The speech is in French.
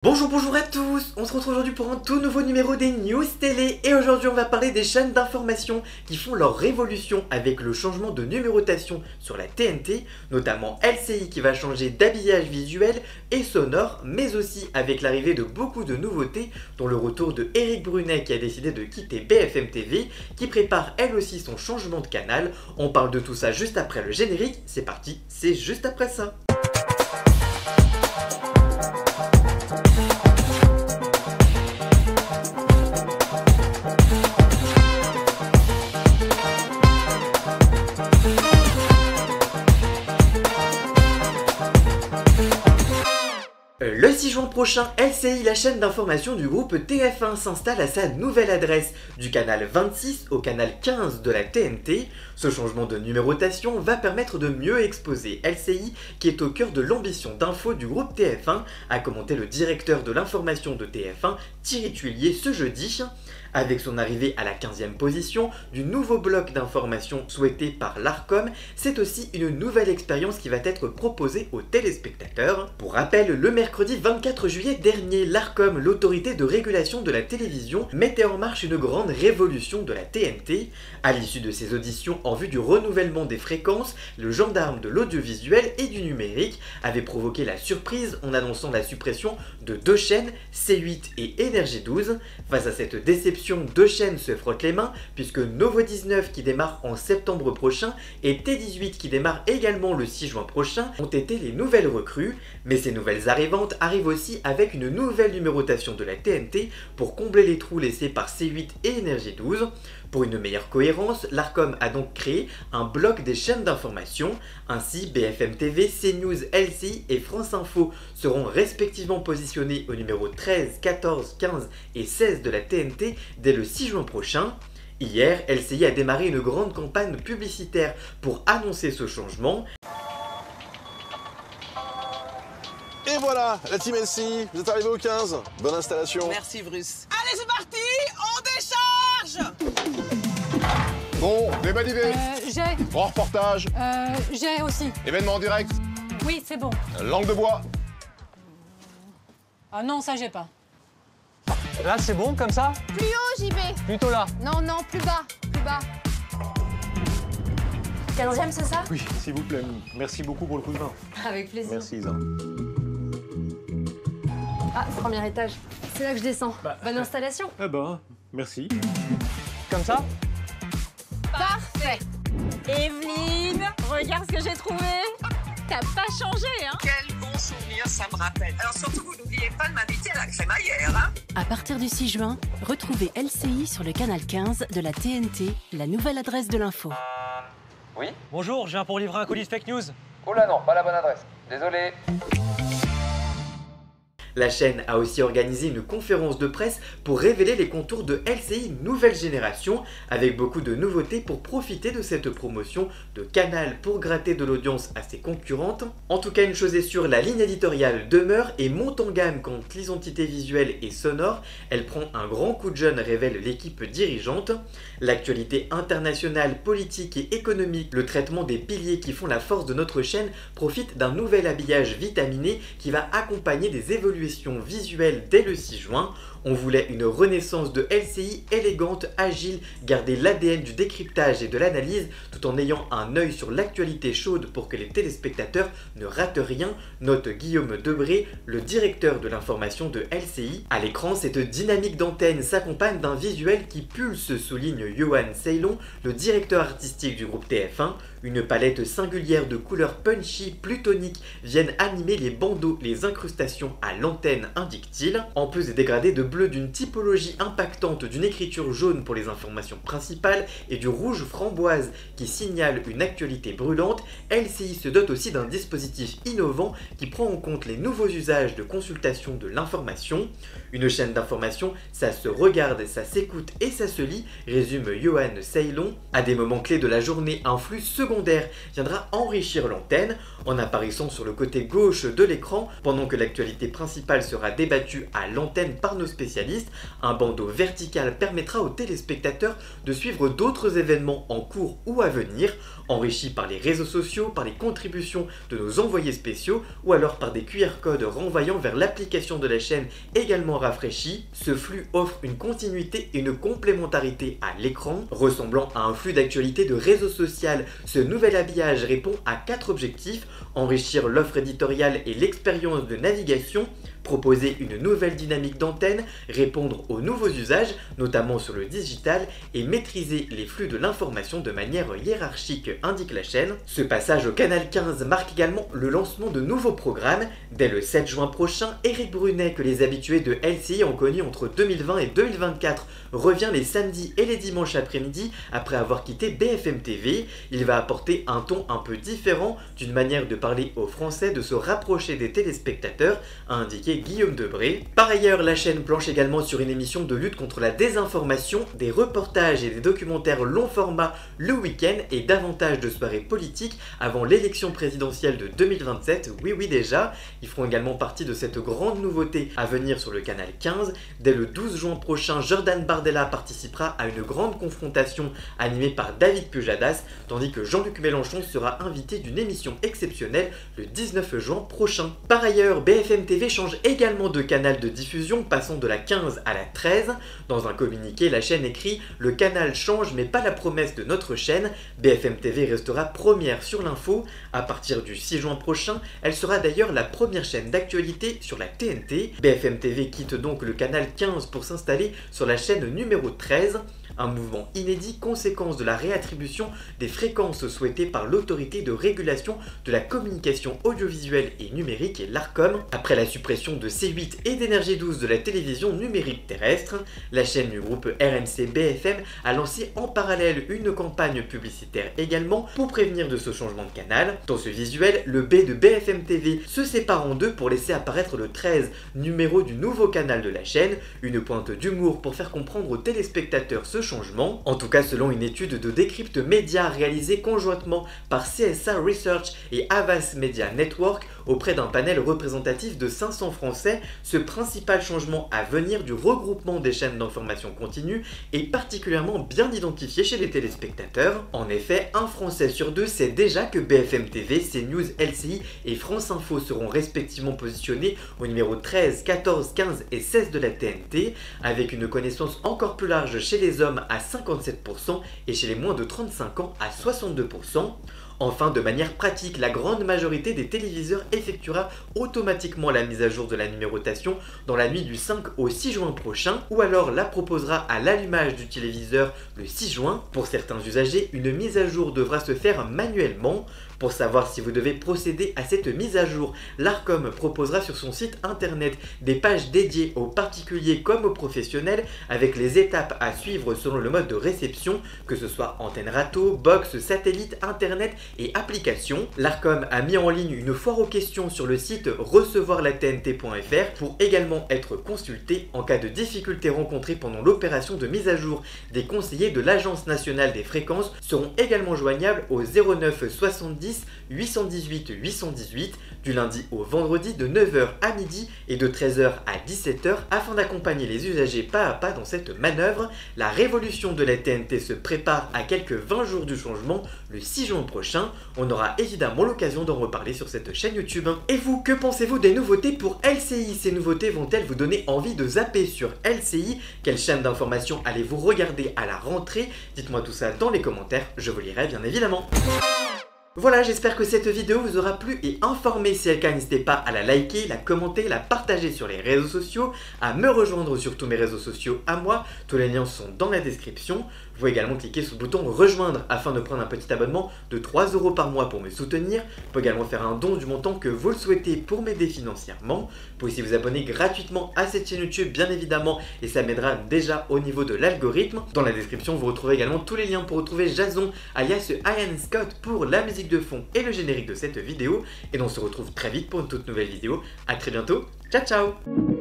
Bonjour à tous, on se retrouve aujourd'hui pour un tout nouveau numéro des News Télé et aujourd'hui on va parler des chaînes d'information qui font leur révolution avec le changement de numérotation sur la TNT, notamment LCI qui va changer d'habillage visuel et sonore, mais aussi avec l'arrivée de beaucoup de nouveautés dont le retour de Eric Brunet qui a décidé de quitter BFM TV, qui prépare elle aussi son changement de canal. On parle de tout ça juste après le générique, c'est parti, c'est juste après ça. Le 6 juin prochain, LCI, la chaîne d'information du groupe TF1, s'installe à sa nouvelle adresse, du canal 26 au canal 15 de la TNT. Ce changement de numérotation va permettre de mieux exposer LCI, qui est au cœur de l'ambition d'info du groupe TF1, a commenté le directeur de l'information de TF1, Thierry Tuillier, ce jeudi. Avec son arrivée à la 15e position du nouveau bloc d'information souhaité par l'Arcom, c'est aussi une nouvelle expérience qui va être proposée aux téléspectateurs. Pour rappel, le mercredi 24 juillet dernier, l'Arcom, l'autorité de régulation de la télévision, mettait en marche une grande révolution de la TNT. À l'issue de ces auditions en vue du renouvellement des fréquences, le gendarme de l'audiovisuel et du numérique avait provoqué la surprise en annonçant la suppression de deux chaînes, C8 et Énergie 12. Face à cette déception, deux chaînes se frottent les mains puisque Novo 19 qui démarre en septembre prochain et T18 qui démarre également le 6 juin prochain ont été les nouvelles recrues. Mais ces nouvelles arrivantes arrivent aussi avec une nouvelle numérotation de la TNT pour combler les trous laissés par C8 et Énergie 12. Pour une meilleure cohérence, l'Arcom a donc créé un bloc des chaînes d'information. Ainsi, BFM TV, CNews, LCI et France Info seront respectivement positionnés au numéro 13, 14, 15 et 16 de la TNT dès le 6 juin prochain. Hier, LCI a démarré une grande campagne publicitaire pour annoncer ce changement. Et voilà, la team LCI, vous êtes arrivés au 15. Bonne installation. Merci Bruce. Allez, c'est parti, on décharge. Bon, débat d'idées. J'ai. Grand reportage. J'ai aussi. Événement en direct. Oui, c'est bon. Langue de bois. Ah non, ça j'ai pas. Là, c'est bon comme ça? Plus haut, JB. Plutôt là. Non, non, plus bas, plus bas. 15e, c'est ça? Oui, s'il vous plaît. Merci beaucoup pour le coup de main. Avec plaisir. Merci, Isa. Ah, premier étage. C'est là que je descends. Bonne installation. Ah ben, merci. Comme ça? Parfait. Evelyne, regarde ce que j'ai trouvé. T'as pas changé, hein? Quel bon souvenir ça me rappelle. Alors surtout, vous n'oubliez pas de m'inviter à la crémaillère, hein? À partir du 6 juin, retrouvez LCI sur le canal 15 de la TNT, la nouvelle adresse de l'info. Oui? Bonjour, je viens pour livrer un colis de fake news. Oh là non, pas la bonne adresse. Désolé. La chaîne a aussi organisé une conférence de presse pour révéler les contours de LCI nouvelle génération, avec beaucoup de nouveautés pour profiter de cette promotion de canal pour gratter de l'audience à ses concurrentes. En tout cas, une chose est sûre, la ligne éditoriale demeure et monte en gamme quand l'identité visuelle et sonore. Elle prend un grand coup de jeune, révèle l'équipe dirigeante. L'actualité internationale, politique et économique, le traitement des piliers qui font la force de notre chaîne profite d'un nouvel habillage vitaminé qui va accompagner des évolutions visuelle dès le 6 juin. On voulait une renaissance de LCI élégante, agile, garder l'ADN du décryptage et de l'analyse tout en ayant un œil sur l'actualité chaude pour que les téléspectateurs ne ratent rien, note Guillaume Debré, le directeur de l'information de LCI. À l'écran, cette dynamique d'antenne s'accompagne d'un visuel qui pulse, souligne Johan Ceylon, le directeur artistique du groupe TF1. Une palette singulière de couleurs punchy, plutoniques viennent animer les bandeaux, les incrustations à l'antenne, indique-t-il. En plus des dégradés de bleu d'une typologie impactante, d'une écriture jaune pour les informations principales et du rouge framboise qui signale une actualité brûlante, LCI se dote aussi d'un dispositif innovant qui prend en compte les nouveaux usages de consultation de l'information. Une chaîne d'information, ça se regarde, ça s'écoute et ça se lit, résume Johan Ceylon. À des moments clés de la journée, un flux secondaire viendra enrichir l'antenne en apparaissant sur le côté gauche de l'écran pendant que l'actualité principale principal sera débattu à l'antenne par nos spécialistes. Un bandeau vertical permettra aux téléspectateurs de suivre d'autres événements en cours ou à venir, enrichis par les réseaux sociaux, par les contributions de nos envoyés spéciaux ou alors par des QR codes renvoyant vers l'application de la chaîne également rafraîchie. Ce flux offre une continuité et une complémentarité à l'écran, ressemblant à un flux d'actualité de réseau social. Ce nouvel habillage répond à 4 objectifs: enrichir l'offre éditoriale et l'expérience de navigation, proposer une nouvelle dynamique d'antenne, répondre aux nouveaux usages, notamment sur le digital, et maîtriser les flux de l'information de manière hiérarchique, indique la chaîne. Ce passage au canal 15 marque également le lancement de nouveaux programmes. Dès le 7 juin prochain, Éric Brunet, que les habitués de LCI ont connu entre 2020 et 2024, revient les samedis et les dimanches après-midi après avoir quitté BFM TV. Il va apporter un ton un peu différent, d'une manière de parler aux Français, de se rapprocher des téléspectateurs, a indiqué Guillaume Debré. Par ailleurs, la chaîne planche également sur une émission de lutte contre la désinformation, des reportages et des documentaires long format le week-end et davantage de soirées politiques avant l'élection présidentielle de 2027. Oui déjà, ils feront également partie de cette grande nouveauté à venir sur le canal 15. Dès le 12 juin prochain, Jordan Bardella participera à une grande confrontation animée par David Pujadas, tandis que Jean-Luc Mélenchon sera invité d'une émission exceptionnelle le 19 juin prochain. Par ailleurs, BFM TV change également de canal de diffusion, passant de la 15 à la 13. Dans un communiqué, la chaîne écrit « Le canal change mais pas la promesse de notre chaîne. BFM TV restera première sur l'info. À partir du 6 juin prochain, elle sera d'ailleurs la première chaîne d'actualité sur la TNT. BFM TV quitte donc le canal 15 pour s'installer sur la chaîne numéro 13. Un mouvement inédit, conséquence de la réattribution des fréquences souhaitées par l'autorité de régulation de la communication audiovisuelle et numérique et l'ARCOM. Après la suppression de C8 et d'Énergie 12 de la télévision numérique terrestre, la chaîne du groupe RMC BFM a lancé en parallèle une campagne publicitaire également pour prévenir de ce changement de canal. Dans ce visuel, le B de BFM TV se sépare en deux pour laisser apparaître le 13, numéro du nouveau canal de la chaîne, une pointe d'humour pour faire comprendre aux téléspectateurs ce changement. En tout cas, selon une étude de Decrypt Media réalisée conjointement par CSA Research et Havas Media Network auprès d'un panel représentatif de 500 Français, ce principal changement à venir du regroupement des chaînes d'information continue est particulièrement bien identifié chez les téléspectateurs. En effet, un Français sur deux sait déjà que BFM TV, CNews, LCI et France Info seront respectivement positionnés au numéro 13, 14, 15 et 16 de la TNT, avec une connaissance encore plus large chez les hommes à 57% et chez les moins de 35 ans à 62%. Enfin, de manière pratique, la grande majorité des téléviseurs effectuera automatiquement la mise à jour de la numérotation dans la nuit du 5 au 6 juin prochain, ou alors la proposera à l'allumage du téléviseur le 6 juin. Pour certains usagers, une mise à jour devra se faire manuellement. Pour savoir si vous devez procéder à cette mise à jour, l'ARCOM proposera sur son site internet des pages dédiées aux particuliers comme aux professionnels avec les étapes à suivre selon le mode de réception, que ce soit antenne râteau, box, satellite, internet et application. L'ARCOM a mis en ligne une foire aux questions sur le site recevoirlatnt.fr pour également être consulté en cas de difficultés rencontrées pendant l'opération de mise à jour. Des conseillers de l'Agence nationale des fréquences seront également joignables au 09 70 818 818 du lundi au vendredi de 9h à midi et de 13h à 17h afin d'accompagner les usagers pas à pas dans cette manœuvre. La révolution de la TNT se prépare à quelques 20 jours du changement le 6 juin prochain. On aura évidemment l'occasion d'en reparler sur cette chaîne YouTube. Et vous, que pensez-vous des nouveautés pour LCI? Ces nouveautés vont-elles vous donner envie de zapper sur LCI? Quelle chaîne d'information allez-vous regarder à la rentrée? Dites-moi tout ça dans les commentaires, je vous lirai bien évidemment. Voilà, j'espère que cette vidéo vous aura plu et informé. Si c'est le cas, n'hésitez pas à la liker, la commenter, la partager sur les réseaux sociaux, à me rejoindre sur tous mes réseaux sociaux à moi. Tous les liens sont dans la description. Vous pouvez également cliquer sur le bouton rejoindre afin de prendre un petit abonnement de 3 € par mois pour me soutenir. Vous pouvez également faire un don du montant que vous le souhaitez pour m'aider financièrement. Vous pouvez aussi vous abonner gratuitement à cette chaîne YouTube bien évidemment et ça m'aidera déjà au niveau de l'algorithme. Dans la description vous retrouverez également tous les liens pour retrouver Jason alias Ian Scott pour la musique de fond et le générique de cette vidéo. Et on se retrouve très vite pour une toute nouvelle vidéo. A très bientôt, ciao ciao.